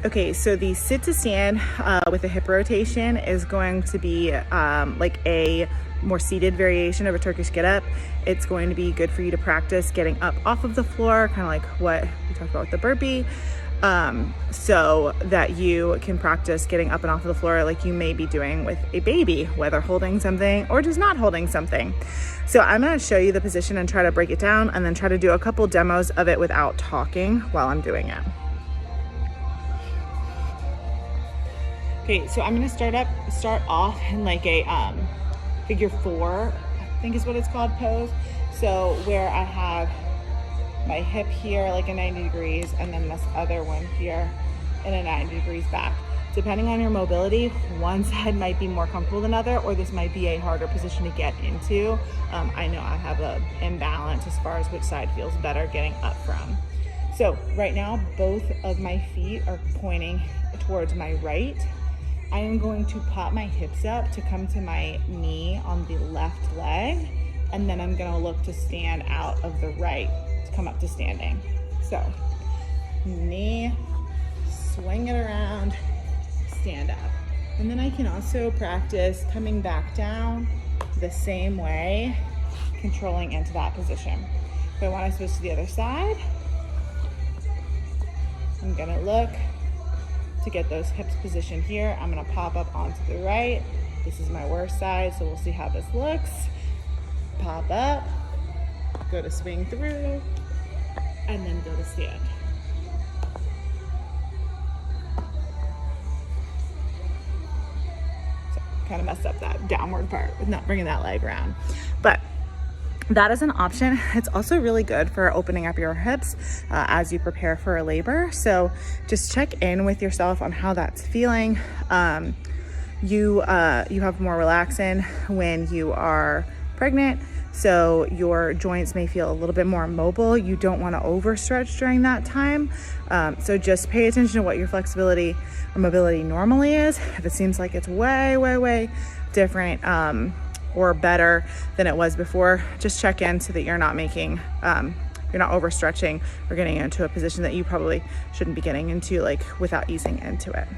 Okay, so the sit to stand with a hip rotation is going to be like a more seated variation of a Turkish get up. It's going to be good for you to practice getting up off of the floor, kind of like what we talked about with the burpee, so that you can practice getting up and off of the floor like you may be doing with a baby, whether holding something or just not holding something. So I'm going to show you the position and try to break it down, and then try to do a couple demos of it without talking while I'm doing it. Okay, so I'm gonna start off in like a figure 4, I think is what it's called, pose. So where I have my hip here like a 90 degrees and then this other one here in a 90 degrees back. Depending on your mobility, one side might be more comfortable than other, or this might be a harder position to get into. I know I have an imbalance as far as which side feels better getting up from. So right now, both of my feet are pointing towards my right. I am going to pop my hips up to come to my knee on the left leg, and then I'm gonna look to stand out of the right to come up to standing. So knee, swing it around, stand up. And then I can also practice coming back down the same way, controlling into that position. If I wanna switch to the other side, I'm gonna look to get those hips positioned here. I'm gonna pop up onto the right. This is my worst side, so we'll see how this looks. Pop up, go to swing through, and then go to stand. So kind of messed up that downward part with not bringing that leg around. But that is an option. It's also really good for opening up your hips as you prepare for a labor. So just check in with yourself on how that's feeling. You have more relaxin when you are pregnant, so your joints may feel a little bit more mobile. You don't want to overstretch during that time. So just pay attention to what your flexibility or mobility normally is. If it seems like it's way different, or better than it was before, just check in so that you're not making, you're not overstretching or getting into a position that you probably shouldn't be getting into, like without easing into it.